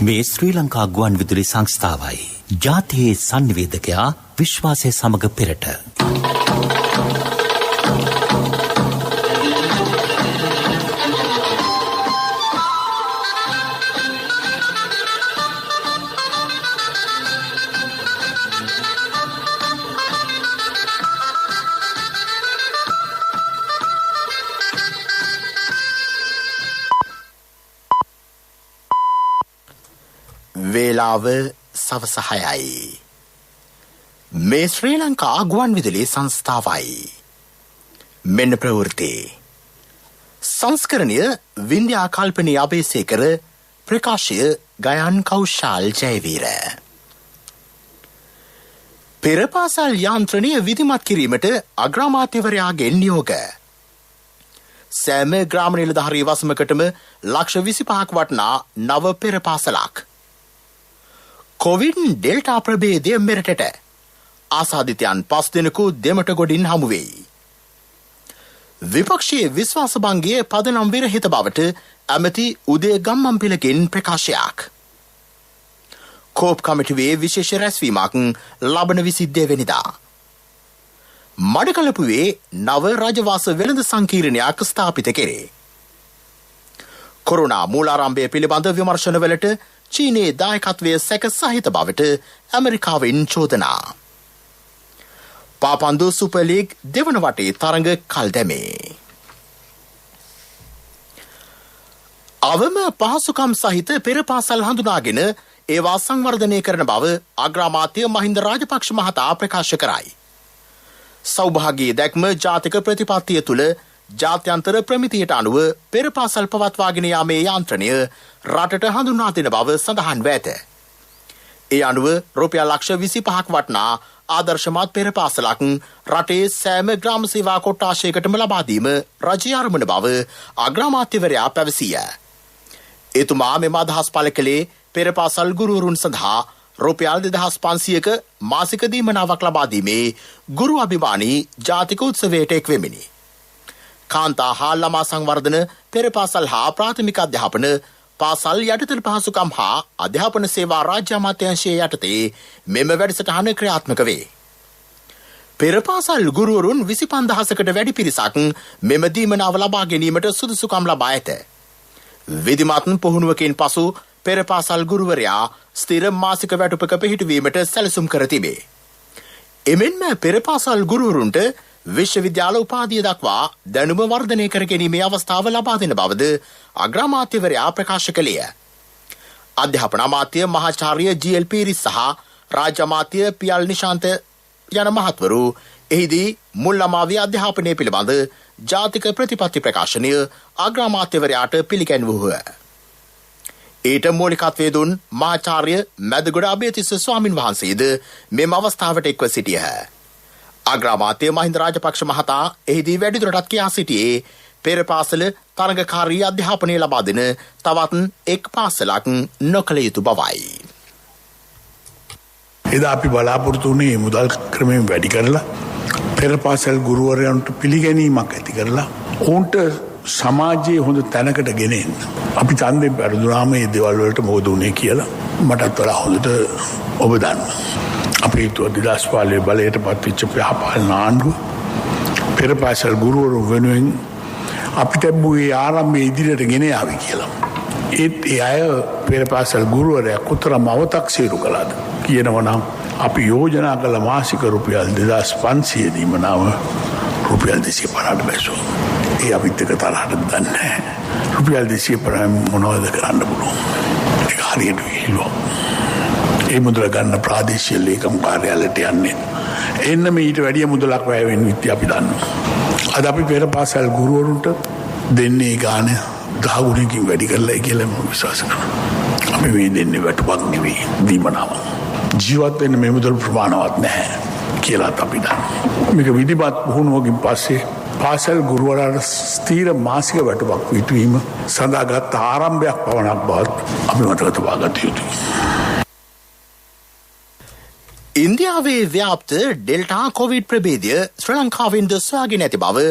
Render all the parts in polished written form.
මේ ශ්‍රී ලංකා ගුවන් විදුලි සංස්ථාවයි. ජාතියේ සංනිවේදකයා විශ්වාසය සමග පෙරට. වේලාව සවස 6යි. මේ ශ්‍රී ලංකා ගුවන් විදුලි සංස්ථාවයි. මෙන්න ප්‍රවෘත්ති. සංස්කරණය වින්ද්‍යා කල්පනී අබේසේකර, ප්‍රකාශය ගයන් කෞශාල් ජයවීර. පෙරපාසල් යාන්ත්‍රණය විධිමත් කිරීමට අග්‍රාමාත්‍යවරයාගෙන් නියෝග. සෑම ග්‍රාම නිලධාරී වසමකටම ලක්ෂ 25ක් වටනා නව පෙරපාසලක්. කොවිඩ් ඩෙල්ටා ප්‍රභේදය මෙරටට. ආසාදිතයන් 5 දෙනෙකු දෙමට ගොඩින් හමුවෙයි. විපක්ෂයේ විශ්වාස භංගයේ පදනම් විරහිත බවට ඇමති උදේ ගම්මන්පිලගෙන් ප්‍රකාශයක්. කෝප් කමිටුවේ විශේෂ රැස්වීමක් ලබන 22 වෙනිදා. මඩකලපුවේ නව රජවාස වෙළඳ සංකීර්ණයක් ස්ථාපිත කෙරේ. කොරෝනා මූලාරම්භය පිළිබඳ විමර්ශනවලට චීනයේ දායකත්වය සැක සහිත බවට ඇමරිකාවෙන් චෝදනා. පාපන්දු සුපර් ලීග් දෙවන වටේ තරඟ කල් දැමේ. අවම පහසුකම් සහිත පෙරපාසල් හඳුනාගෙන ඒවා සංවර්ධනය කරන බව අග්‍රාමාත්‍ය මහින්ද රාජපක්ෂ මහතා ප්‍රකාශ කරයි. සෞභාගී දැක්ම ජාතික ප්‍රතිපත්තිය තුළ ජාත්‍යන්තර ප්‍රමිතියට අනුව පෙරපාසල් පවත්වාගෙන යාමේ යාන්ත්‍රණය රටට හඳුන්වා දෙන බව සඳහන්ව ඇත. ඒ අනුව රුපියල් ලක්ෂ 25ක් වටනා ආදර්ශමත් පෙරපාසලක් රටේ සෑම ග්‍රාම සේවා කොට්ටාශයකටම ලබා දීම රජය අරමුණ බව අග්‍රාමාත්‍යවරයා පැවසිය. එතුමා මෙම අදහස් පළ කළේ පෙරපාසල් ගුරුවරුන් සඳහා රුපියල් 2500ක මාසික දීමනාවක් ලබා දීමේ ගුරු අභිමානී ජාතික උත්සවයට එක්වෙමිනි. කාන්තා හා ළමා සංවර්ධන, පෙරපාසල් හා ප්‍රාථමික අධ්‍යාපන, පාසල් යටිතල පහසුකම් හා අධ්‍යාපන සේවා රාජ්‍ය අමාත්‍යාංශයේ යටතේ මෙම වැඩසටහන ක්‍රියාත්මක වේ. පෙරපාසල් ගුරුවරුන් 25000කට වැඩි පිරිසක් මෙම දීමනාව ලබා ගැනීමට සුදුසුකම් ලබා ඇත. විධිමත් පුහුණුවකින් පසු පෙරපාසල් ගුරුවරයා ස්ථිර මාසික වැටුපක පිහිටුවීමට සැලසුම් කර තිබේ. එමෙන්ම පෙරපාසල් ගුරුවරුන්ට විශ්වවිද්‍යාල උපාධිය දක්වා දැනුම වර්ධනය කර ගැනීමේ අවස්ථාව ලබා දෙන බවද අග්‍රාමාත්‍යවරයා ප්‍රකාශ කළේය. අධ්‍යාපන අමාත්‍ය මහාචාර්ය ජී.එල්. පීරිස් සහ රාජ්‍ය අමාත්‍ය පී.එල්. නිශාන්ත යන මහත්වරු එහිදී මුල් ළමා අධ්‍යාපනය පිළිබඳ ජාතික ප්‍රතිපත්ති ප්‍රකාශනය අග්‍රාමාත්‍යවරයාට පිළිගැන්වූහ. ඊට මූලිකත්වය දුන් මහාචාර්ය මැදගොඩ අබේතිස්ස ස්වාමින් වහන්සේද මෙම අවස්ථාවට එක්ව සිටියහ. අග්‍රාමාත්‍ය මහින්ද රාජපක්ෂ මහතා එහිදී වැඩිදුරටත් කියා සිටියේ පෙරපාසල තරඟකාරී අධ්‍යාපනය ලබා දෙන තවත් එක් පාසලක් නොකළ යුතු බවයි. එදා අපි බලාපොරොත්තු වුණේ මුදල් ක්‍රමයෙන් වැඩි කරලා පෙරපාසල් ගුරුවරයන්ට පිළිගැනීමක් ඇති කරලා ඔවුන්ට සමාජයේ හොඳ තැනකට ගෙනෙන්න. අපි ඡන්දයෙන් පෙරදුනාම මේ දේවල් වලට මොකද උනේ කියලා මටත් වඩා හොඳට ඔබ දන්නවා. අපි 2015 බලයට පත්වෙච්ච යහපාලන ආණ්ඩුව පෙරපාසල් ගුරුවරු වෙනුවෙන් අපිට මේ ආරම්භය ඉදිරියට ගෙන ආවි කියලා. ඒත් ඒ අය පෙරපාසල් ගුරුවරයා කොතරම් අව탁සීරු කළාද කියනවනම් අපි යෝජනා කළ මාසික රුපියල් 2500 දීමනාව රුපියල් 250ට බැසුවා. ඒ අපිත් එක තරහට දන්නේ නැහැ. රුපියල් 250 මොනවද කරන්න පුළුවන්? ඒක හරියට විහිළුවක්. ඒ මුදල ගන්න ප්‍රාදේශීය ලේකම් කාර්යාලයට යන්නේ. එන්නම ඊට වැඩිය මුදලක් වැය වෙන විදිහ අපි දන්නවා. අද අපි පෙරපාසල් ගුරුවරුන්ට දෙන්නේ ගාන 10 ගුණකින් වැඩි කරලා කියලා මම විශ්වාස කරනවා. අපි මේ දෙන්නේ වැටුපක් නෙවෙයි දීමනාව. ජීවත් වෙන්න මේ මුදල් ප්‍රමාණවත් නැහැ කියලා අපි දන්නවා. මේක විධිමත් පුහුණුවකින් පස්සේ පාසල් ගුරුවරයාට ස්ථීර මාසික වැටුපක් පිටවීම සඳහා ගත් ආරම්භයක් පවණක් බවත් අපි මතක තබා ගත යුතුයි. ඉන්දියාවේ ව්‍යාප්ත ඩෙල්ටා කොවිඩ් ප්‍රභේදය ශ්‍රී ලංකාවෙන්ද සොයාගෙන ඇති බව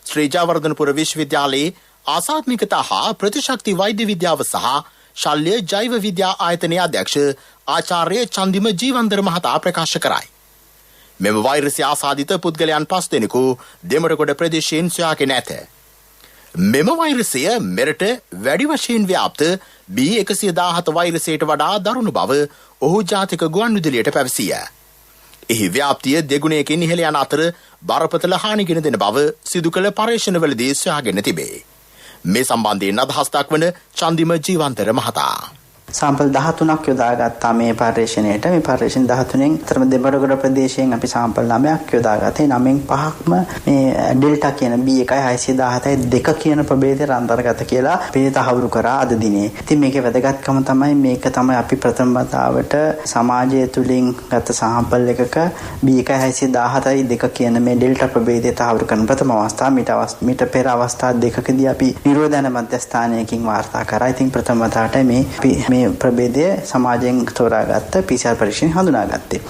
ශ්‍රී ජයවර්ධනපුර විශ්වවිද්‍යාලයේ ආසාත්මිකතා හා ප්‍රතිශක්ති වෛද්‍ය විද්‍යාව සහ ශල්‍ය ජෛව විද්‍යා ආයතනයේ අධ්‍යක්ෂ ආචාර්ය චන්දිම ජීවන්දර මහතා ප්‍රකාශ කරයි. මෙම වෛරසය ආසාදිත පුද්ගලයන් 5 දෙනෙකු දෙමඩගොඩ ප්‍රදේශයෙන් සොයාගෙන ඇත. මෙම වෛරසය මෙරට වැඩි වශයෙන් ව්‍යාප්ත B117 වෛරසයට වඩා දරුණු බව ඔහු ජාතික ගුවන්විදුලියට පැවසිය. එහි ව්‍යාප්තිය දෙගුණයකින් ඉහළ යන අතර බරපතල හානිගෙන දෙන බව සිදු කළ පර්යේෂණවලදී සොයාගෙන තිබේ. මේ සම්බන්ධයෙන් අදහස් දක්වන චන්දිම ජීවන්තර මහතා. සාම්පල් 13ක් යොදාගත්තා මේ පර්යේෂණයට. මේ පර්යේෂණ 13න් අතරම දෙබඩගොඩ ප්‍රදේශයෙන් අපි සාම්පල් 9ක් යොදාගත්තේ. 9න් 5ක්ම මේ ඩෙල්ටා කියන B1.617 කියන ප්‍රභේදයට අන්තර්ගත කියලා අපි තහවුරු කරා අද දිනේ. ඉතින් මේකේ වැදගත්කම තමයි මේක තමයි අපි ප්‍රථම වතාවට සමාජය තුලින් ගත සාම්පල් එකක B1.617 කියන මේ ඩෙල්ටා ප්‍රභේදය තහවුරු කරන ප්‍රථම අවස්ථාව. මීට පෙර අවස්ථා දෙකකදී අපි නිරෝධන මධ්‍යස්ථානයකින් වාර්තා කරා. ඉතින් ප්‍රථම වතාවට මේ ප්‍රභේදය සමාජයෙන් තෝරාගත්ත PCR පරීක්ෂණය හඳුනාගත්තේ.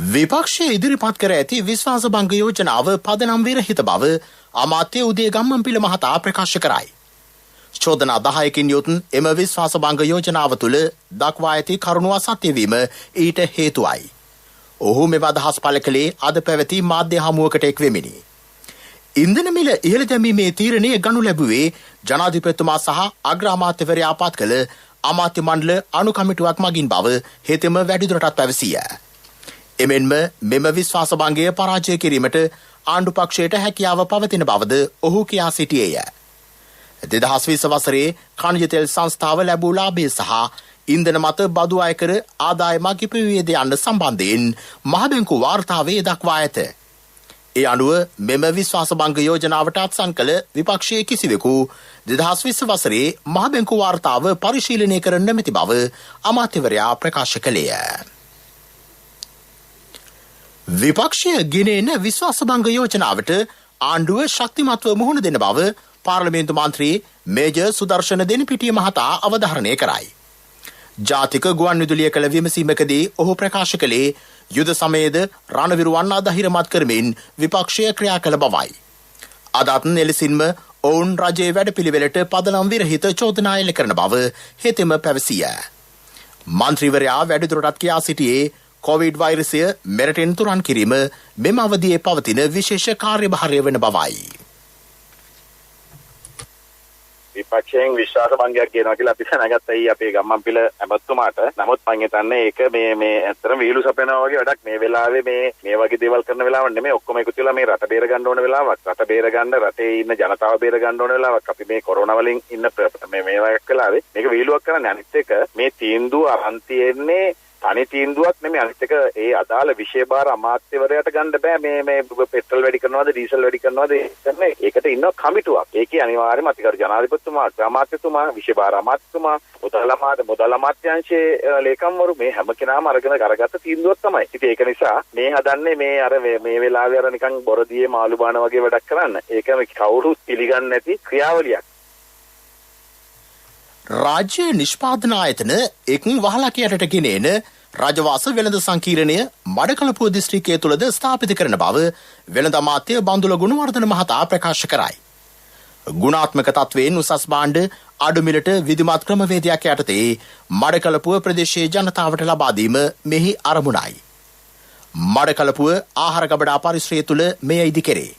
විපක්ෂය ඉදිරිපත් කර ඇති විශ්වාස භංග යෝජනාව පදනම් විරහිත බව අමාත්‍ය උදේ ගම්මන්පිල මහතා ප්‍රකාශ කරයි. චෝදනා 10කින් යුත් එම විශ්වාස භංග යෝජනාව තුළ දක්වා ඇති කරුණු අසත්‍ය වීම ඊට හේතුවයි. ඔහු මෙම අදහස් පළ කළේ අද පැවති මාධ්‍ය හමුවකට එක් වෙමිනි. ඉන්ධන මිල ඉහළ දැමීමේ තීරණය ගනු ලැබුවේ ජනාධිපතිතුමා සහ අග්‍රාමාත්‍යවරයා පත් කළ අමාත්‍ය මණ්ඩල අනුකමිටුවක් මගින් බව හෙතෙම වැඩිදුරටත් පැවසිය. එමෙන්ම මෙම විශ්වාස භංගය පරාජය කිරීමට ආණ්ඩු පක්ෂයට හැකියාව පවතින බවද ඔහු කියා සිටියේය. 2020 වසරේ ඛනිජ තෙල් සංස්ථාව ලැබූ ලාභය සහ ඉන්ධන මත බදු අය කර ආදායම කිපිවියද යන්න සම්බන්ධයෙන් මහබැංකු වාර්තාවේ දක්වා ඇත. ඒ අනුව මෙම විශ්වාස භංග යෝජනාවට අත්සන් කළ විපක්ෂයේ කිසිවෙකු 2020 වසරේ මහබැංකු වාර්තාව පරිශීලනය කර නොමැති බව අමාත්‍යවරයා ප්‍රකාශ කළේය. විපක්ෂය ගෙනෙන විශ්වාස භංග යෝජනාවට ආණ්ඩුව ශක්තිමත්ව මුහුණ දෙන බව පාර්ලිමේන්තු මන්ත්‍රී මේජර් සුදර්ශන දෙනිපිටිය මහතා අවධාරණය කරයි. ජාතික ගුවන්විදුලිය කළ විමසීමකදී ඔහු ප්‍රකාශ කළේ යුද සමයේද රණවිරුවන් අධෛර්යමත් කරමින් විපක්ෂය ක්‍රියා කළ බවයි. අදත් එලෙසින්ම ඔවුන් රජයේ වැඩපිළිවෙලට පදනම් විරහිත චෝදනා එල්ල කරන බව හෙතෙම පැවසිය. මන්ත්‍රීවරයා වැඩිදුරටත් කියා සිටියේ කොවිඩ් වෛරසය මෙරටෙන් තුරන් කිරීම මෙම අවධියේ පවතින විශේෂ කාර්යභාරය වන බවයි. විපක්ෂයෙන් විශ්වාස භංගයක් කියනවා කියලා අපි දැනගත්තයි අපේ ගම්මන්පිල ඇමතුමාට. නමුත් මම හිතන්නේ ඒක මේ ඇත්තටම විහිළු සපයනවා වගේ වැඩක්. මේ වෙලාවේ මේ වගේ දේවල් කරන වෙලාවක් නෙමෙයි. ඔක්කොම එකතු වෙලා මේ රට බේර ගන්න ඕන වෙලාවක්. රට බේර ගන්න, රටේ ඉන්න ජනතාව බේර ගන්න ඕන වෙලාවක්. අපි මේ කොරෝනා වලින් ඉන්න මේ වගේ වෙලාවේ මේක විහිළුවක් කරන්නේ. අනිත් එක මේ තීන්දුව අරන් තියෙන්නේ තනි තීන්දුවක් නෙමෙයි. අනිත් එක ඒ අදාළ විෂය භාර අමාත්‍යවරයාට ගන්න බෑ. මේ පෙට්‍රල් වැඩි කරනවද ඩීසල් වැඩි කරනවද ඒකට ඉන්න කමිටුවක්. ඒකේ අනිවාර්යයෙන්ම අතිගරු ජනාධිපතිතුමා, අමාත්‍යතුමා, විෂය භාර අමාත්‍යතුමා, මුදල් අමාත්‍යාංශයේ ලේකම්වරු මේ හැම කෙනාම අරගෙන කරගත්ත තීන්දුවක් තමයි. ඉතින් ඒක නිසා මේ හදන්නේ මේ වෙලාවේ අර නිකන් බොරදියේ මාළු බාන වගේ වැඩක් කරන්න. ඒක කවුරුත් පිළිගන්නේ නැති ක්‍රියාවලියක්. රාජ්‍ය නිෂ්පාදන ආයතන එක් වහලකයටට ගෙනෙන රජවාස වෙළඳ සංකීර්ණය මඩකලපුව දිස්ත්‍රික්කය තුළද ස්ථාපිත කරන බව වෙළඳ අමාත්‍ය බන්දුල ගුණවර්ධන මහතා ප්‍රකාශ කරයි. ගුණාත්මක තත්වයෙන් උසස් භාණ්ඩ අඩු මිලට විධිමත් ක්‍රමවේදයක් යටතේ මඩකලපුව ප්‍රදේශයේ ජනතාවට ලබා දීම මෙහි අරමුණයි. මඩකලපුව ආහාර ගබඩා පරිශ්‍රය තුළ මෙය ඉදි කෙරේ.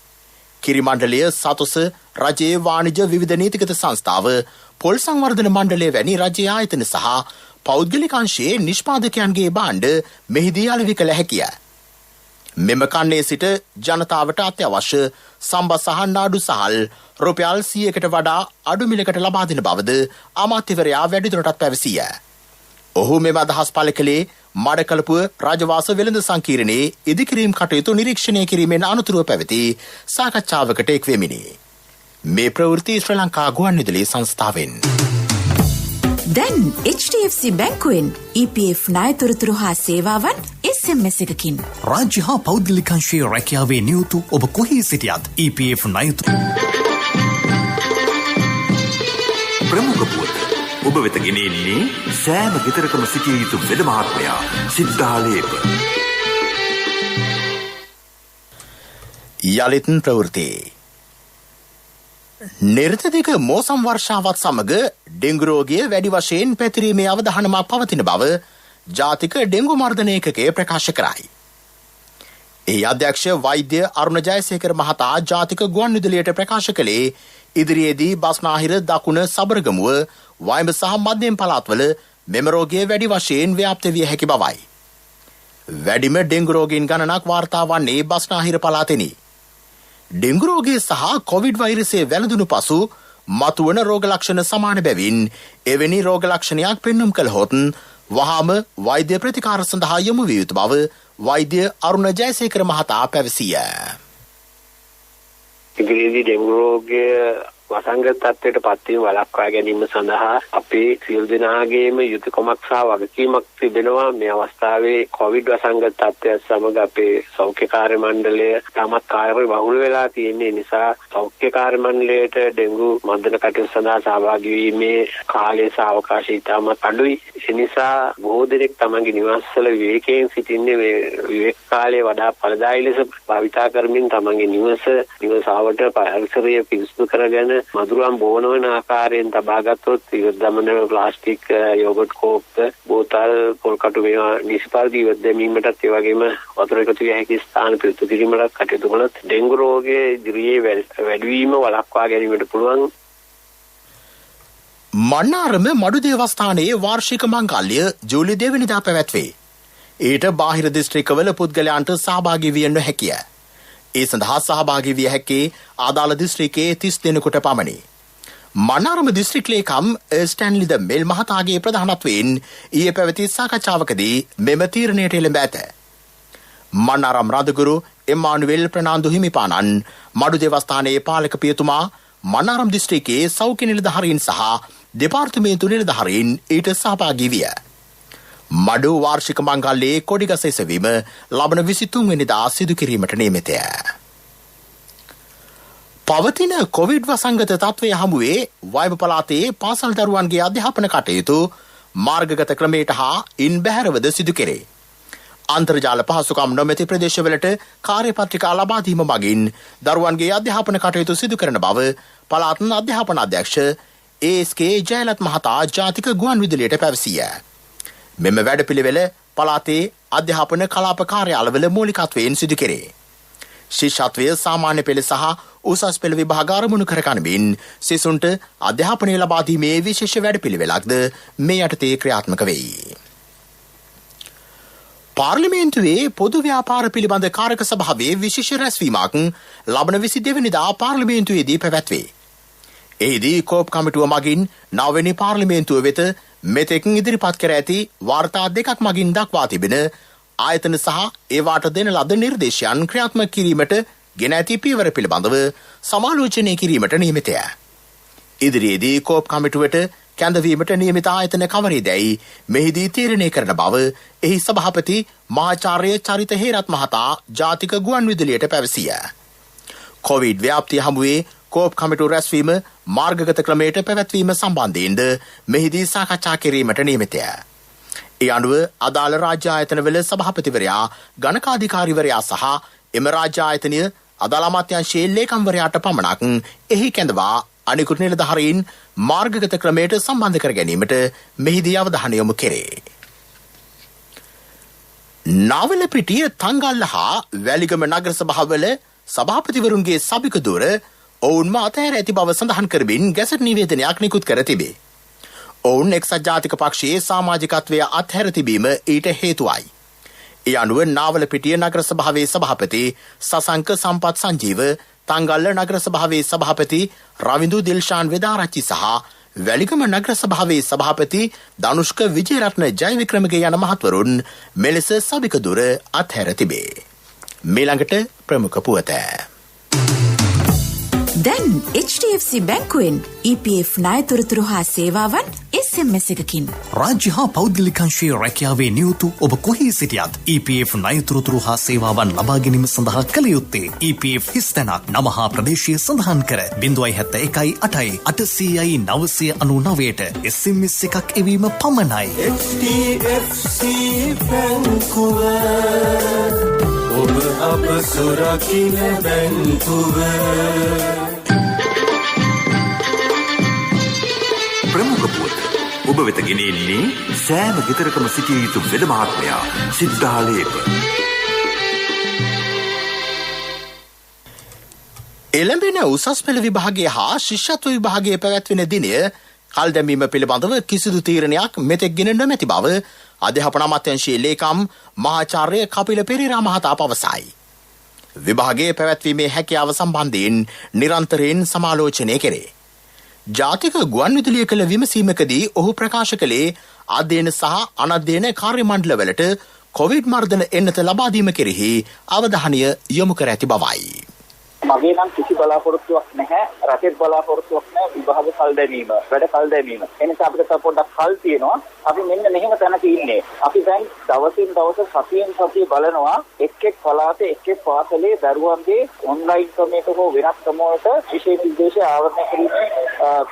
කිරි මණ්ඩලය, සතුස, රජයේ වාණිජ විවිධ නීතිගත සංස්ථාව, පොල් සංවර්ධන මණ්ඩලය වැනි රජයේ ආයතන සහ පෞද්ගලික අංශයේ නිෂ්පාදකයන්ගේ භාණ්ඩ මෙහිදී අලෙවි කළ හැකිය. මෙම කන්නේ සිට ජනතාවට අත්‍යවශ්‍ය සම්බ සහ නාඩු සහල් රුපියල් 100කට වඩා අඩු මිලකට ලබා දෙන බවද අමාත්‍යවරයා වැඩිදුරටත් පැවසිය. ඔහු මෙම අදහස් පළ කළේ මඩකලපුව රජවාස වෙළඳ සංකීර්ණයේ ඉදිකිරීම් කටයුතු නිරීක්ෂණය කිරීමෙන් අනතුරුව පැවති සාකච්ඡාවකට එක් වෙමිනි. මේ ප්‍රවෘත්ති ශ්‍රී ලංකා ගුවන්විදුලි සංස්ථාවෙන්. දැන් HDFC බැංකුවෙන් EPF ණයතොරතුරු හා සේවාවන් SMS එකකින් රාජ්‍ය හා පෞද්ගලිකංශයේ රැකියාවේ නියුතු ඔබ කොහේ සිටියත් EPF ණයතොරතුරු ප්‍රමුඛ පුවත ඔබ වෙත ගෙනෙන්නේ සෑම ගෙදරකම සිටිය යුතු වෙද මහත්මයා සිද්ධාලේප. යලිත් ප්‍රවෘත්ති. නිර්තදික මෝසම් වර්ෂාවත් සමග ඩෙංගු රෝගය වැඩි වශයෙන් පැතිරීමේ අවධානමක් පවතින බව ජාතික ඩෙංගු මර්ධන ඒකකය ප්‍රකාශ කරයි. ඒ අධ්‍යක්ෂ වෛද්‍ය අරුණ ජයසේකර මහතා ජාතික ගුවන්විදුලියට ප්‍රකාශ කළේ ඉදිරියේදී බස්නාහිර දකුණ සබරගමුව වයඹ සහ මධ්‍යම පළාත්වල මෙම රෝගය වැඩි වශයෙන් ව්‍යාප්ත විය හැකි බවයි. වැඩිම ඩෙංගු රෝගීන් ගණනක් වාර්තා වන්නේ බස්නාහිර පළාතෙනි. ඩෙංගු රෝගය සහ කොවිඩ් වෛරසය වැළඳුණු පසු මතුවන රෝග ලක්ෂණ සමාන බැවින් එවැනි රෝග ලක්ෂණයක් පෙන්නුම් කළහොත් වහාම වෛද්‍ය ප්‍රතිකාර සඳහා යොමු විය යුතු බව වෛද්‍ය අරුණ ජයසේකර මහතා පැවසිය. ඉදිරියේදී ඩෙංගු රෝගය වසංගත තත්ත්වයට පත්වීම වළක්වා ගැනීම සඳහා අපේ සියලු දෙනාගේම යුතුයකමක් සහ වගකීමක් තිබෙනවා. මේ අවස්ථාවේ කොවිඩ් වසංගත තත්ත්වයත් සමග අපේ සෞඛ්‍ය කාර්ය මණ්ඩලය තාමත් කාර්ය බහුල වෙලා තියෙන නිසා සෞඛ්‍ය කාර්ය මණ්ඩලයට ඩෙංගු මර්ධන කටයුතු සඳහා සහභාගී වීමේ කාලය සහ අවකාශය තාමත් අඩුයි. ඒ නිසා බොහෝ දෙනෙක් තමන්ගේ නිවාසවල විවේකයෙන් සිටින්නේ මේ විවේක කාලයේ වඩා ඵලදායී ලෙස භාවිතා කරමින් තමන්ගේ නිවසාවට පරිසරය පිරිසිදු කරගෙන මදුරුවන් බෝන වන ආකාරයෙන් තබා ගත්තොත් ඉවත් දමන ප්ලාස්ටික් යෝගට් කෝප්ප බෝතල් පොල්කටු මේවා නිසිපරිදි ඉවත් දැමීමටත් ඒ වගේම වතුර එකතු විය හැකි ස්ථාන පිරිසිදු කිරීමට කටයුතු කළොත් ඩෙංගු රෝගයේ ඉදිරියේ වැඩිවීම වළක්වා ගැනීමට පුළුවන්. මන්නාරම මඩු දේවස්ථානයේ වාර්ෂික මංගල්‍ය ජූලි 2 වෙනිදා පැවැත්වේ. ඊට බාහිර දිස්ත්‍රික්කවල පුද්ගලයන්ට සහභාගී විය නොහැකිය. ඒ සඳහා සහභාගී විය හැකි ආදාළ දිස්ත්‍රික්කයේ 30 දෙනෙකුට පමණි. මන්නාරම දිස්ත්‍රික් ලේකම් ස්ටැන්ලි ද මෙල් මහතාගේ ප්‍රධානත්වයෙන් ඊයේ පැවති සාකච්ඡාවකදී මෙම තීරණයට එළඹ ඇත. මන්නාරම් රාජගුරු එමානුවෙල් ප්‍රනාන්දු හිමිපාණන් මඩු දේවස්ථානයේ පාලක පියතුමා මන්නාරම් දිස්ත්‍රික්කයේ සෞඛ්‍ය නිලධාරීන් සහ දෙපාර්තමේන්තු නිලධාරීන් ඊට සහභාගී විය. මඩු වාර්ෂික මංගල්‍යයේ කොඩිගස එසවීම ලබන 23 වෙනිදා සිදු කිරීමට නියමිතය. පවතින කොවිඩ් වසංගත තත්ත්වය හමුවේ වයඹ පළාතේ පාසල් දරුවන්ගේ අධ්‍යාපන කටයුතු මාර්ගගත ක්‍රමයට හා ඉන් බැහැරවද සිදු කෙරේ. අන්තර්ජාල පහසුකම් නොමැති ප්‍රදේශවලට කාර්යපත්‍රිකා ලබා දීම මගින් දරුවන්ගේ අධ්‍යාපන කටයුතු සිදු කරන බව පළාත් අධ්‍යාපන අධ්‍යක්ෂ ඒ.එස්.කේ. ජයලත් මහතා ජාතික ගුවන්විදුලියට පැවසිය. මෙම වැඩපිළිවෙල පළාතේ අධ්‍යාපන කලාප කාර්යාලවල මූලිකත්වයෙන් සිදු කෙරේ. ශිෂ්‍යත්වය සාමාන්‍ය පෙළ සහ උසස් පෙළ විභාග අරමුණු කරගනිමින් සිසුන්ට අධ්‍යාපනය ලබා දීමේ විශේෂ වැඩපිළිවෙලක්ද මේ යටතේ ක්‍රියාත්මක වෙයි. පාර්ලිමේන්තුවේ පොදු ව්‍යාපාර පිළිබඳ කාරක සභාවේ විශේෂ රැස්වීමක් ලබන 22 වෙනිදා පාර්ලිමේන්තුවේදී පැවැත්වේ. එහිදී කෝප් කමිටුව මගින් 9 වෙනි පාර්ලිමේන්තුව වෙත මෙතෙක් ඉදිරිපත් කර ඇති වාර්තා දෙකක් මගින් දක්වා තිබෙන ආයතන සහ ඒවාට දෙන ලද නිර්දේශයන් ක්‍රියාත්මක කිරීමට ගෙන ඇති පියවර පිළිබඳව සමාලෝචනය කිරීමට නියමිතය. ඉදිරියේදී කෝප් කමිටුවට කැඳවීමට නියමිත ආයතන කවරේදැයි මෙහිදී තීරණය කරන බව එහි සභාපති මහාචාර්ය චරිත හේරත් මහතා ජාතික ගුවන්විදුලියට පැවසිය. කොවිඩ් ව්‍යාප්තිය හමුවේ කෝප් කමිටු රැස්වීම මාර්ගගත ක්‍රමයට පැවැත්වීම සම්බන්ධයෙන්ද මෙහිදී සාකච්ඡා කිරීමට නියමිතය. ඒ අනුව අදාළ රාජ්‍ය ආයතනවල සභාපතිවරයා ගණකාධිකාරිවරයා සහ එම රාජ්‍ය ආයතනය අදාළ අමාත්‍යාංශයේ ලේකම්වරයාට පමණක් එහි කැඳවා අනිකුත් නිලධාරීන් මාර්ගගත ක්‍රමයට සම්බන්ධ කර ගැනීමට මෙහිදී අවධානය යොමු කෙරේ. නාවලපිටිය තංගල්ල හා වැලිගම නගර සභාවල සභාපතිවරුන්ගේ සභික දුර ඔවුන්ම අතහැර ඇති බව සඳහන් කරමින් ගැසට් නිවේදනයක් නිකුත් කර තිබේ. ඔවුන් එක්සත් ජාතික පක්ෂයේ සමාජිකත්වය අත්හැර තිබීම ඊට හේතුවයි. ඒ අනුව නාවලපිටිය නගර සභාවේ සභාපති සසංක සම්පත් සංජීව, තංගල්ල නගර සභාවේ සභාපති රවිඳු දිල්ෂාන් වෙදාරච්චි සහ වැලිගම නගර සභාවේ සභාපති ධනුෂ්ක විජේරත්න ජයවික්‍රමගේ යන මහත්වරුන් මෙලෙස සභික දුර අත්හැර තිබේ. මීළඟට ප්‍රමුඛ පුවත. දැන් HDFC බැංකුවෙන් EPF ණයතොරතුරු හා සේවාවන් SMS එකකින් රාජ්‍ය හා පෞද්ගලිකංශයේ රැකියාවේ නියුතු ඔබ කොහේ සිටියත් EPF ණයතොරතුරු හා සේවාවන් ලබා ගැනීම සඳහා කළ යුත්තේ EPF හිස්තැනක් නම හා ප්‍රදේශය සඳහන් කර 071-8 SMS එකක් එවීම පමණයි. HDFC බැංකුව ඔබ අප සුරකින්න බැංකුව. ඔබ වෙත ගෙනෙන්නේ සෑම ගෙදරකම සිටිය යුතු වෙද මහත්මයා සිද්ධාලේප. එළඹෙන උසස් පෙළ විභාගය හා ශිෂ්‍යත්ව විභාගයේ පැවැත්වෙන දිනය කල් දැමීම පිළිබඳව කිසිදු තීරණයක් මෙතෙක් ගෙන නොමැති බව අධ්‍යාපන අමාත්‍යාංශයේ ලේකම් මහාචාර්ය කපිල පෙරේරා මහතා පවසයි. විභාගයේ පැවැත්වීමේ හැකියාව සම්බන්ධයෙන් නිරන්තරයෙන් සමාලෝචනය කෙරේ. ජාතික ගුවන්විදුලිය කළ විමසීමකදී ඔහු ප්‍රකාශ කළේ අධ්‍යයන සහ අනධ්‍යයන කාර්ය මණ්ඩලවලට කොවිඩ් මර්ධන එන්නත ලබා දීම කෙරෙහි අවධානය යොමු කර ඇති බවයි. මගේ නම් කිසි බලාපොරොත්තුවක් නැහැ. රටේ බලාපොරොත්තුවක් නැහැ විභාග කල් දැමීම, වැඩ කල් දැමීම. එනිසා අපිට පොඩ්ඩක් කල් තියෙනවා. අපි මෙන්න මෙහෙම තැනක ඉන්නේ. අපි දැන් දවසින් දවස සතියෙන් සතිය බලනවා එක් පළාතේ එක් පාසලේ දරුවන්ගේ ඔන්ලයින් ක්‍රමයක හෝ වෙනත් ක්‍රමයක විශේෂ නිර්දේශ ආවරණය කිරීමේ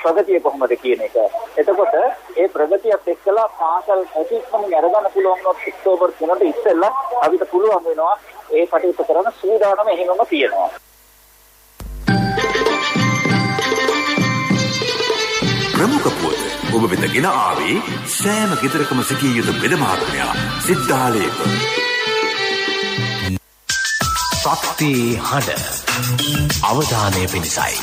ප්‍රගතිය කොහොමද කියන එක. එතකොට ඒ ප්‍රගතියත් එක්කලා පාසල් හැටික්ම අරගන්න පුළුවන් ඔක්තෝබර් 3ට ඉස්සෙල්ලා අපිට පුළුවන් වෙනවා ඒ කටයුතු කරන සූදානම එහෙමම තියෙනවා. ප්‍රමුඛ පුවත ඔබ වෙත ගෙන ආවේ සෑම ගෙදරකම සිටිය යුතු වෙද මහත්මයා සිද්ධාලේප. සත්‍ය හඬ අවධානය පිණිසයි.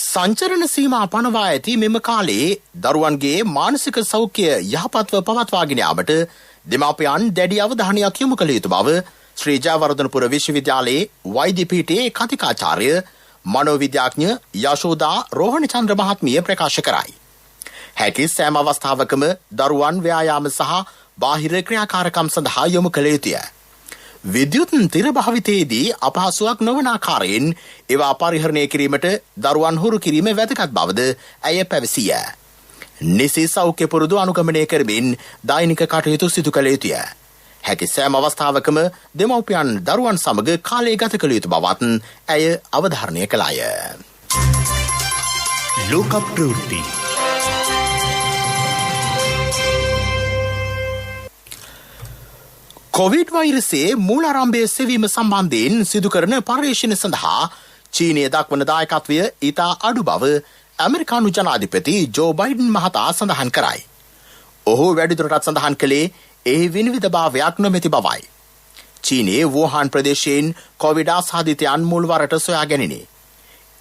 සංචරණ සීමා පනවා ඇති මෙම කාලේ දරුවන්ගේ මානසික සෞඛ්‍ය යහපත්ව පවත්වාගෙන යාමට දෙමාපියන් දැඩි අවධානයක් යොමු කළ යුතු බව ශ්‍රී ජයවර්ධනපුර විශ්වවිද්‍යාලයේ වෛද්‍ය පීඨයේ කතිකාචාර්ය මනෝවිද්‍යාඥ යශෝදා රෝහණචන්ද්‍ර මහත්මිය ප්‍රකාශ කරයි. හැකි සෑම අවස්ථාවකම දරුවන් ව්‍යායාම සහ බාහිර ක්‍රියාකාරකම් සඳහා යොමු කළ යුතුය. විද්‍යුත් තිර භාවිතයේදී අපහසුවක් නොවන ආකාරයෙන් ඒවා පරිහරණය කිරීමට දරුවන් හුරු කිරීම වැදගත් බවද ඇය පැවසිය. නිසි සෞඛ්‍ය පුරුදු අනුගමනය කරමින් දෛනික කටයුතු සිදු කළ යුතුය. හැකි සෑම අවස්ථාවකම දෙමව්පියන් දරුවන් සමග කාලය ගත කළ යුතු බවත් ඇය අවධාරණය කළාය. ලෝක ප්‍රවෘත්ති කොවිඩ් වෛරසයේ මූලාරම්භය සෙවීම සම්බන්ධයෙන් සිදු කරන පර්යේෂණ සඳහා චීනය දක්වන දායකත්වය ඉතා අඩු බව ඇමරිකානු ජනාධිපති ජෝ බයිඩන් මහතා සඳහන් කරයි. ඔහු වැඩිදුරටත් සඳහන් කළේ එහි විනිවිධභාවයක් නොමැති බවයි. චීනයේ වූහාන් ප්‍රදේශයෙන් කොවිඩ් ආසාදිතයන් මුල්වරට සොයා ගැනිනේ.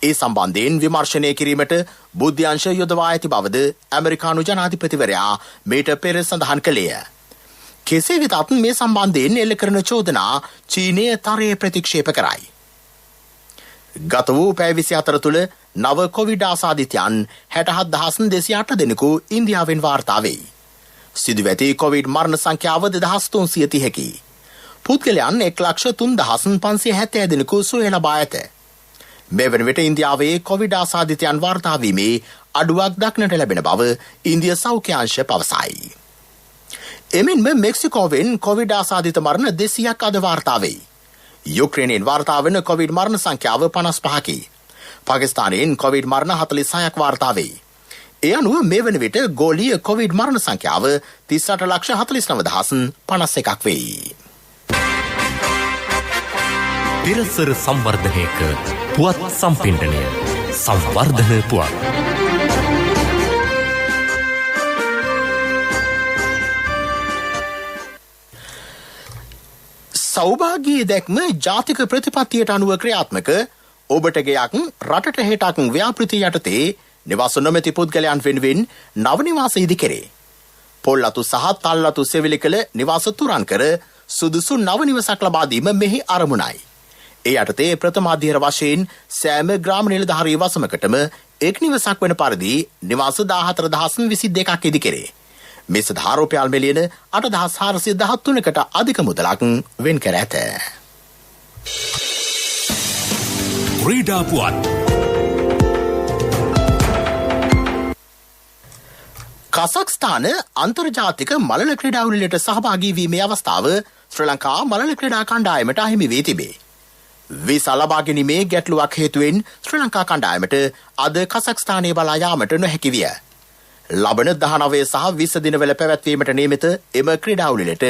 ඒ සම්බන්ධයෙන් විමර්ශනය කිරීමට බුද්ධ්‍යංශ යොදවා ඇති බවද ඇමරිකානු ජනාධිපතිවරයා මීට පෙර සඳහන් කළේය. කෙසේ වෙතත් මේ සම්බන්ධයෙන් එල්ල කරන චෝදනා චීනය තරයේ ප්‍රතික්ෂේප කරයි. ගත වූ පැය 24 තුළ නව කොවිඩ් ආසාදිතයන් 67208 දෙනෙකු ඉන්දියාවෙන් වාර්තා වෙයි. සිදුව ඇති කොවිඩ් මරණ සංඛ්‍යාව 2330කි. පුද්ගලයන් 1,03,570 දෙනෙකු සුවය ලබා ඇත. මේ වන විට ඉන්දියාවේ කොවිඩ් ආසාදිතයන් වාර්තා වීමේ අඩුවක් දක්නට ලැබෙන බව ඉන්දිය සෞඛ්‍ය පවසයි. එමෙන්ම මෙක්සිකෝවෙන් කොවිඩ් ආසාදිත මරණ 200ක් අද වාර්තා වෙයි. යුක්‍රේනයෙන් වාර්තා වන කොවිඩ් මරණ සංඛ්‍යාව 55කි. පාකිස්තානයෙන් කොවිඩ් මරණ 46ක් වාර්තා වෙයි. ඒ අනුව මේ වන විට ගෝලීය කොවිඩ් මරණ සංඛ්‍යාව 38,49,051ක් වෙයි. පිරසර සංවර්ධනයක පුවත් සම්පින්ඩනය සංවර්ධන පුවත්. සෞභාග්‍යයේ දැක්ම ජාතික ප්‍රතිපත්තියට අනුව ක්‍රියාත්මක ඔබට ගෙයක් රටට හෙටක් ව්‍යාපෘති යටතේ නිවාස නොමැති පුද්ගලයන් වෙනුවෙන් නව නිවාස ඉදි කෙරේ. පොල්ලතු සහ තල්ලතු සෙවිලි කළ නිවාස තුරන් කර සුදුසු නව නිවසක් ලබා දීම මෙහි අරමුණයි. ඒ යටතේ ප්‍රථමාධ්‍යර වශයෙන් සෑම ග්‍රාම නිලධාරී වසමකටම එක් නිවසක් වන පරිදි නිවාස 14,022ක් ඉදි කෙරේ. මේ සඳහා රුපියල් මිලියන 8,413කට අධික මුදලක් වෙන් කර ඇත. ක්‍රීඩා පුවත්. කසක්ස්ථාන අන්තර්ජාතික මලල ක්‍රීඩාවලියට සහභාගී වීමේ අවස්ථාව ශ්‍රී ලංකා මලල ක්‍රීඩා කණ්ඩායමට අහිමි වී තිබේ. වීසා ලබා ගැනීමේ ගැටලුවක් හේතුවෙන් ශ්‍රී ලංකා කණ්ඩායමට අද කසක්ස්ථානයේ බලා යාමට නොහැකි විය. ලබන 19 සහ 20 දිනවල පැවැත්වීමට නියමිත එම ක්‍රීඩාවලියට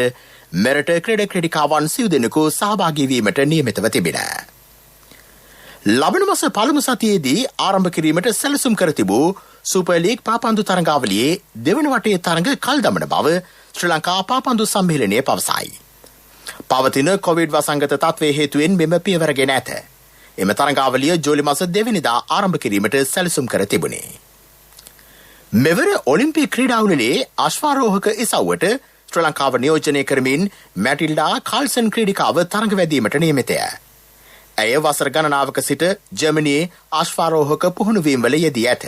මෙරට ක්‍රීඩකාවන් සිව් දෙනෙකු සහභාගී වීමට නියමිතව තිබෙනවා. ලබන මාස පළමු සතියේදී ආරම්භ කිරීමට සැලසුම් කර තිබූ සුපර් ලීග් පාපන්දු තරඟාවලියේ දෙවන වටේ තරඟ කල් දමන බව ශ්‍රී ලංකා පාපන්දු සම්මේලනය පවසයි. පවතින කොවිඩ් වසංගත තත්ත්වයේ හේතුවෙන් මෙම පියවර ගෙන ඇත. එම තරඟාවලිය ජූලි මාස 2 වෙනිදා ආරම්භ කිරීමට සැලසුම් කර තිබුණේ. මෙවර ඔලිම්පික් ක්‍රීඩා උළෙලේ අශ්වාරෝහක ඉසව්වට ශ්‍රී ලංකාව නියෝජනය කරමින් මැටිල්ඩා කාල්සන් ක්‍රීඩිකාව තරඟ වැදීමට නියමිතය. ඇය වසර ගණනාවක සිට ජර්මනියේ අශ්වාරෝහක පුහුණුවීම් වල යෙදී ඇත.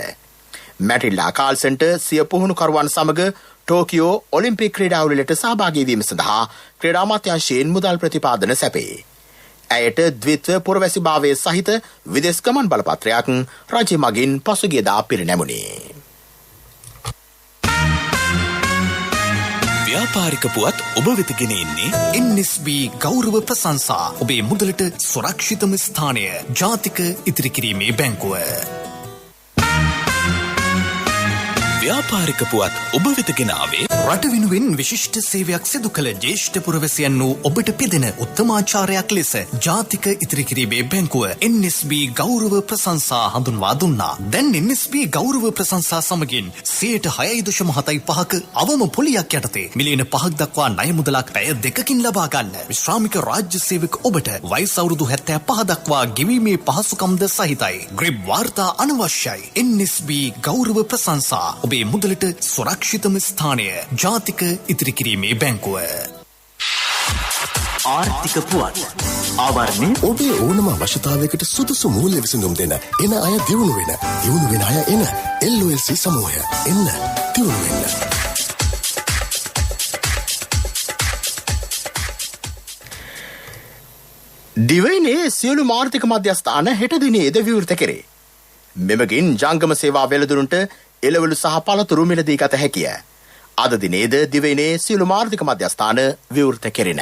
මැටිල්ඩා කාල්සන්ට සිය පුහුණුකරුවන් සමග ටෝකියෝ ඔලිම්පික් ක්‍රීඩා උළෙලට සහභාගී වීම සඳහා ක්‍රීඩා අමාත්‍යාංශයෙන් මුදල් ප්‍රතිපාදන සැපේ. ඇයට ද්විත්ව පුරවැසිභාවය සහිත විදේශ ගමන් බලපත්‍රයක් රජය මගින් පසුගියදා පිරිනැමුණේ. ව්‍යාපාරික පුවත් ඔබ වෙත ගෙන එන්නේ NSB ගෞරව ප්‍රශංසා. ඔබේ මුදලට සුරක්ෂිතම ස්ථානය ජාතික ඉතිරි කිරීමේ බැංකුව. ව්‍යාපාරික පුවත් ඔබ වෙත ගෙන ආවේ රට වෙනුවෙන් විශිෂ්ට සේවයක් සිදු කළ ජ්‍යෙෂ්ඨ පුරවැසියන් වූ ඔබට පෙදෙන උත්තමාචාරයක් ලෙස ජාතික ඉතිරි කිරීමේ බැංකුව NSB ගෞරව ප්‍රශංසා හඳුන්වා දුන්නා. දැන් NSB ගෞරව ප්‍රශංසා සමගින් 6.5% අවම පොලියක් යටතේ මිලියන 5ක් දක්වා ණය මුදලක් පැය 2කින් ලබා ගන්න. විශ්‍රාමික රාජ්‍ය සේවක ඔබට වයස අවුරුදු 75 දක්වා ගෙවීමේ පහසුකම්ද සහිතයි. ග්‍රිබ් වාර්තා අනවශ්‍යයි. NSB ගෞරව ප්‍රශංසා. ඔබේ මුදලට සුරක්ෂිතම ස්ථානය ජාතික ඉතිරි කිරීමේ බැංකුව. ආර්ථික පුවත් ආවරණය ඔබේ ඕනම අවශ්‍යතාවයකට සුදුසු මූල්‍ය විසඳුම් දෙන එන අය දියුණු වෙන අය එන LOLC සමූහය එන්න දියුණු වෙන්න. දිවයිනේ සියලු ආර්ථික මධ්‍යස්ථාන හෙට දිනේද විවෘත කෙරේ. මෙමගින් ජංගම සේවා වෙළඳුරුන්ට එළවලු සහ පළතුරු මිලදී ගත හැකිය. අද දිනේද දිවයිනේ සියලු ආර්ථික මධ්‍යස්ථාන විවෘත කෙරෙන.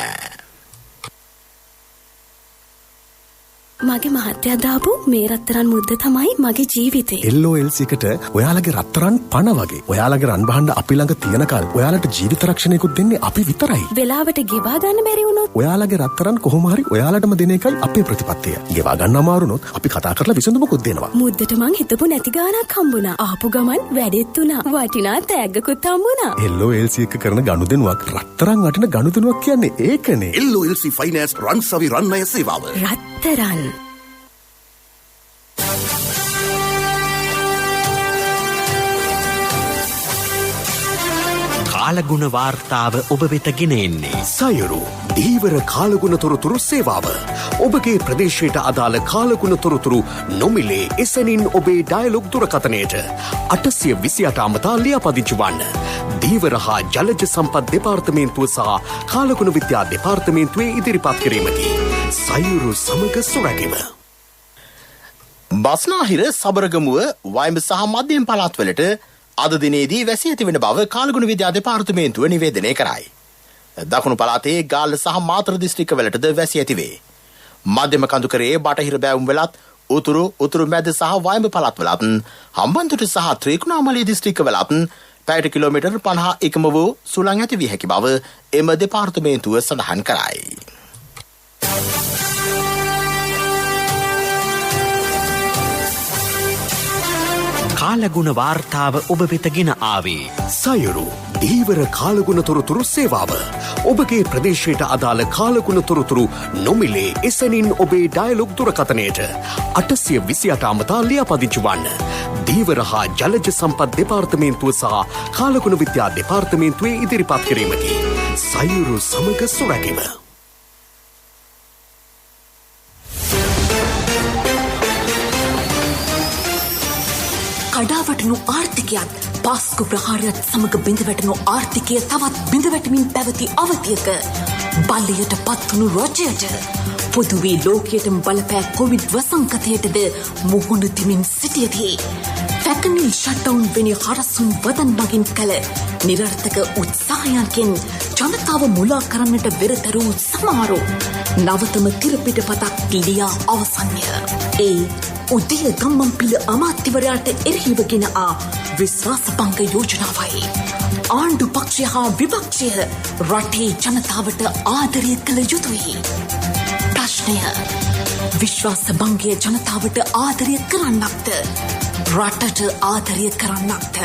මගේ මහත්තයා දාපු මේ රත්තරන් මුද්ද තමයි මගේ ජීවිතේ. LOLC එකට ඔයාලගේ රත්තරන් පණ වගේ. ඔයාලගේ රන් බහන්න අපි ළඟ තියනකල් ඔයාලට ජීවිත රක්ෂණයකුත් දෙන්නේ අපි විතරයි. වෙලාවට ගෙවා ගන්න බැරි වුණොත් ඔයාලගේ රත්තරන් කොහොම හරි ඔයාලටම දෙන එකයි අපේ ප්‍රතිපත්තිය. ගෙවා ගන්න අමාරුනොත් අපි කතා කරලා විසඳුමකුත් දෙනවා. මුද්දට මං හිතපු නැති ගාණක් හම්බුණා. ආපු ගමන් වැඩෙත් උනා. වටිනා තෑග්ගකුත් හම්බුණා. LOLC එක කරන ගනුදෙනුවක් රත්තරන් වටින ගනුදෙනුවක් කියන්නේ ඒකනේ. LOLC ෆයිනෑන්ස් රන්සවි රන්නය සේවාව. රත්තරන් කාලගුණ වාර්තාව ඔබ වෙත ගෙන එන්නේ සයුරු දීවර කාලගුණ තොරතුරු සේවාව. ඔබගේ ප්‍රදේශයට අදාළ කාලගුණ තොරතුරු නොමිලේ එසැනින් ඔබේ ඩයලොග් දුරකථනයට 828 අමතා ලියාපදිංචි වන්න. දීවර හා ජලජ සම්පත් දෙපාර්තමේන්තුව සහ කාලගුණ විද්‍යා දෙපාර්තමේන්තුවේ ඉදිරිපත් කිරීමකි. සයුරු සමග සුරැකීම. බස්නාහිර සබරගමුව වයිඹ සහ මධ්‍යම පළාත්වලට අද දිනේදී වැසී ඇති වෙන බව කාලගුණ විද්‍යා දෙපාර්තමේන්තුව නිවේදනය කරයි. දකුණු පළාතේ ගාල්ල සහ මාතර දිස්ත්‍රික්කවලටද වැසී ඇති වේ. මධ්‍යම කඳුකරේ බටහිර බැවුම් වලත් උතුරු මැද සහ වයිඹ පළාත්වලත් හම්බන්තොට සහ ත්‍රිකුණාමලය දිස්ත්‍රික්කවලත් පැයට කිලෝමීටර් 50 ඉක්ම වූ සුළං ඇති විය හැකි බව එම දෙපාර්තමේන්තුව සඳහන් කරයි. කාලගුණ වාර්තාව ඔබ වෙත ගෙන ආවේ සයුරු දීවර කාලගුණ තොරතුරු සේවාව. ඔබගේ ප්‍රදේශයට අදාළ කාලගුණ තොරතුරු නොමිලේ එසැනින් ඔබේ ඩයලොග් දුරකථනයට 828 අමතා ලියාපදිංචි වන්න. දීවර හා ජලජ සම්පත් දෙපාර්තමේන්තුව සහ කාලගුණ විද්‍යා දෙපාර්තමේන්තුවේ ඉදිරිපත් කිරීමකි. සයුරු සමග සුරැකීම. කඩාවැටුණු ආර්ථිකයත් පාස්කු ප්‍රහාරයත් සමග බිඳවැටුණු ආර්ථිකය තවත් බිඳවැටමින් පැවති අවධියක බලයට පත්වුණු රජයට පොදුවේ ලෝකයටම බලපෑ කොවිඩ් වසංගතයටද මුහුණ දෙමින් සිටියදී ෆැකනිල් ෂට්ඩවුන් වෙනි හරසුන් වදන් මගින් කළ නිරර්ථක උත්සාහයන්ගෙන් ජනතාව මුලා කරන්නට වෙරදරූ සමහරු නවතම තිරපිටපතක් ලියා අවසන්ය. ඒ උදය ගම්මන්පිල අමාත්‍යවරයාට එරෙහිවගෙන විශ්වාසභංග යෝජනාවයි. ආණ්ඩු පක්ෂය හා විපක්ෂය රටේ ජනතාවට ආදරය කළ යුතුයි. ප්‍රශ්නය විශ්වාසභංගය ජනතාවට ආදරය කරන්නක්ද රටට ආදරය කරන්නක්ද.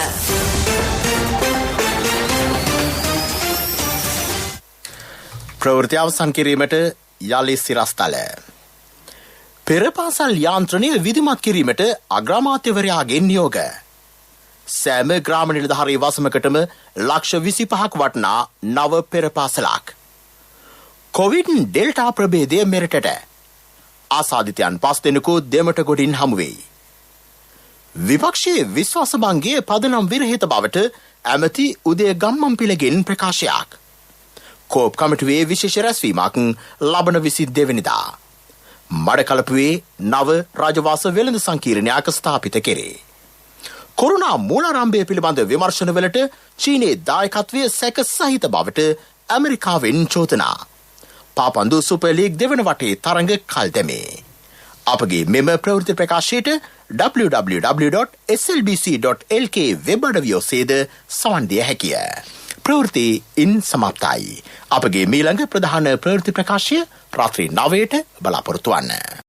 ප්‍රවෘත්ති අවසන් කිරීමට යලි සිරස්තල. පෙරපාසල් යාන්ත්‍රණය විධිමත් කිරීමට අග්‍රාමාත්‍යවරයාගෙන් නියෝග. සෑම ග්‍රාම නිලධාරී වසමකටම ලක්ෂ 25ක් වටනා නව පෙරපාසලක්. කොවිඩ් ඩෙල්ටා ප්‍රභේදය මෙරටට. ආසාදිතයන් 5 දෙනෙකු දෙමට ගොඩින් හමුවෙයි. විපක්ෂයේ විශ්වාසභංගයේ පදනම් විරහිත බවට ඇමති උදය ගම්මන්පිලගෙන් ප්‍රකාශයක්. කෝප් කමිටුවේ විශේෂ රැස්වීමක් ලබන 22 වෙනිදා. මඩකලපුවේ නව රාජවාස වෙළඳ සංකීර්ණයක් ස්ථාපිත කෙරේ. කොරුණා මූලාරම්භය පිළිබඳ විමර්ශනවලට චීනයේ දායකත්වය සැක සහිත බවට ඇමරිකාවෙන් චෝදනා. පාපන්දු සුපර් ලීග් දෙවන වටේ තරඟ කල් දැමේ. අපගේ මෙම ප්‍රවෘත්ති ප්‍රකාශයට www.slbc.lk වෙබ් අඩවිය ඔස්සේද සවන් දිය හැකිය. ප්‍රවෘත්ති ඉන් සමාප්තයි. අපගේ මීළඟ ප්‍රධාන ප්‍රවෘත්ති ප්‍රකාශය රාත්‍රී 9ට බලාපොරොත්තු වන්න.